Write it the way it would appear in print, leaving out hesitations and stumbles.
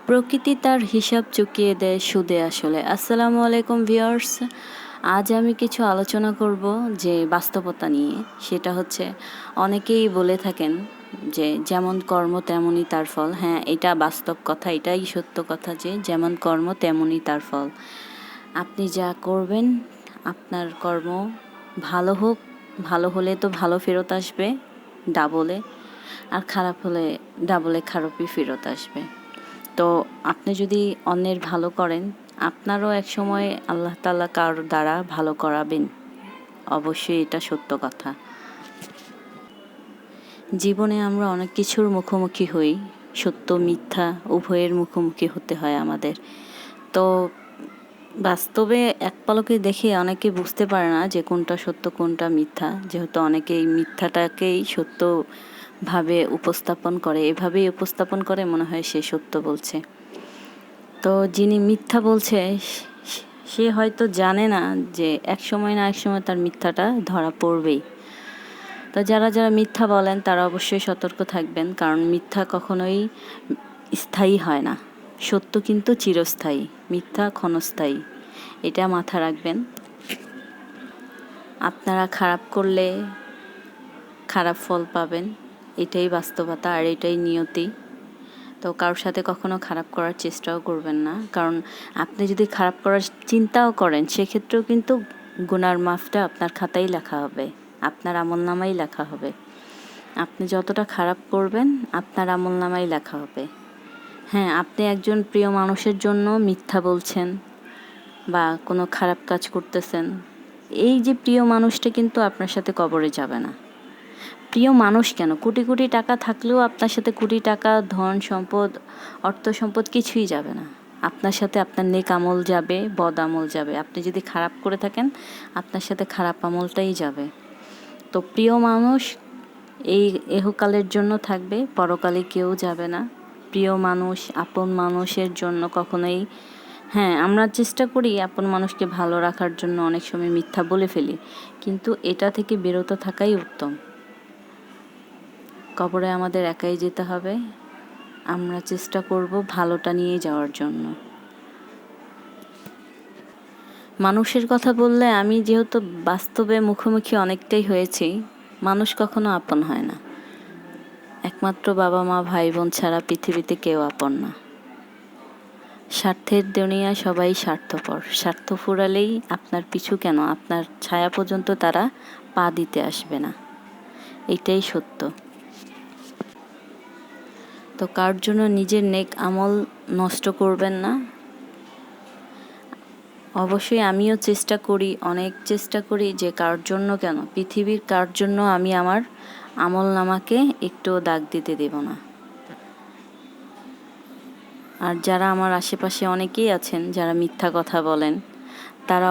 প্রকৃতি তার হিসাব চুকিয়ে দেয় সুদে আসলে। আসসালামু আলাইকুম ভিউয়ার্স। আজ আমি কিছু আলোচনা করব যে বাস্তবতা নিয়ে। সেটা হচ্ছে অনেকেই বলে থাকেন যে যেমন কর্ম তেমনই তার ফল। হ্যাঁ, এটা বাস্তব কথা, এটাই সত্য কথা যে যেমন কর্ম তেমনই তার ফল। আপনি যা করবেন আপনার কর্ম ভালো হোক, ভালো হলে তো ভালো ফেরত আসবে ডাবলে, আর খারাপ হলে ডাবলে খারাপই ফেরত আসবে। তো আপনি যদি অন্যের ভালো করেন, আপনারও এক সময় আল্লাহ তাআলা কার দ্বারা ভালো করাবেন। অবশ্যই এটা সত্য কথা। জীবনে আমরা অনেক কিছুর মুখোমুখি হই, সত্য মিথ্যা উভয়ের মুখোমুখি হতে হয় আমাদের। তো বাস্তবে এক পলকে দেখে অনেকে বুঝতে পারে না যে কোনটা সত্য কোনটা মিথ্যা, যেহেতু অনেকেই মিথ্যাটাকেই সত্যভাবে উপস্থাপন করে, এভাবেই উপস্থাপন করে মনে হয় সে সত্য বলছে। তো যিনি মিথ্যা বলছে সে হয়তো জানে না যে এক সময় না এক সময় তার মিথ্যাটা ধরা পড়বেই। তো যারা যারা মিথ্যা বলেন তারা অবশ্যই সতর্ক থাকবেন, কারণ মিথ্যা কখনোই স্থায়ী হয় না। সত্য কিন্তু চিরস্থায়ী, মিথ্যা ক্ষণস্থায়ী। এটা মাথা রাখবেন। আপনারা খারাপ করলে খারাপ ফল পাবেন, এটাই বাস্তবতা আর এটাই নিয়তি। তো কারোর সাথে কখনো খারাপ করার চেষ্টাও করবেন না, কারণ আপনি যদি খারাপ করার চিন্তাও করেন সেক্ষেত্রেও কিন্তু গুনার মাফটা আপনার খাতায় লেখা হবে, আপনার আমলনামায় লেখা হবে। আপনি যতটা খারাপ করবেন আপনার আমলনামায় লেখা হবে। হ্যাঁ, আপনি একজন প্রিয় মানুষের জন্য মিথ্যা বলছেন বা কোনো খারাপ কাজ করতেছেন, এই যে প্রিয় মানুষটা কিন্তু আপনার সাথে কবরে যাবে না। প্রিয় মানুষ কেন, কোটি কোটি টাকা থাকলেও আপনার সাথে কোটি টাকা ধন সম্পদ অর্থ সম্পদ কিছুই যাবে না। আপনার সাথে আপনার নেক আমল যাবে, বদ আমল যাবে। আপনি যদি খারাপ করে থাকেন আপনার সাথে খারাপ আমলটাই যাবে। তো প্রিয় মানুষ এই এহকালের জন্য থাকবে, পরকালে কেউ যাবে না। প্রিয় মানুষ আপন মানুষের জন্য কখনোই, হ্যাঁ আমরা চেষ্টা করি আপন মানুষকে ভালো রাখার জন্য, অনেক সময় মিথ্যা বলে ফেলি, কিন্তু এটা থেকে বিরত থাকাই উত্তম। কবরে আমাদের একাই যেতে হবে, আমরা চেষ্টা করব ভালোটা নিয়ে যাওয়ার জন্য। মানুষের কথা বললে আমি যেহেতু বাস্তবে মুখোমুখি অনেকটাই হয়েছি, মানুষ কখনো আপন হয় না। একমাত্র বাবা মা ভাই বোন ছাড়া পৃথিবীতে কেউ আপন না। স্বার্থের দুনিয়ায় সবাই স্বার্থপর। স্বার্থ ফুরালেই আপনার পিছু কেন, আপনার ছায়া পর্যন্ত তারা পা দিতে আসবে না, এটাই সত্য। তো কার জন্য নিজের নেক আমল নষ্ট করবেন না। অবশ্যই আমিও চেষ্টা করি, অনেক চেষ্টা করি যে কার জন্য কেন, পৃথিবীর কার জন্য আমি আমার আমল নামাকে একটুও দাগ দিতে দেব না। আর যারা আমার আশেপাশে অনেকেই আছেন যারা মিথ্যা কথা বলেন, তারা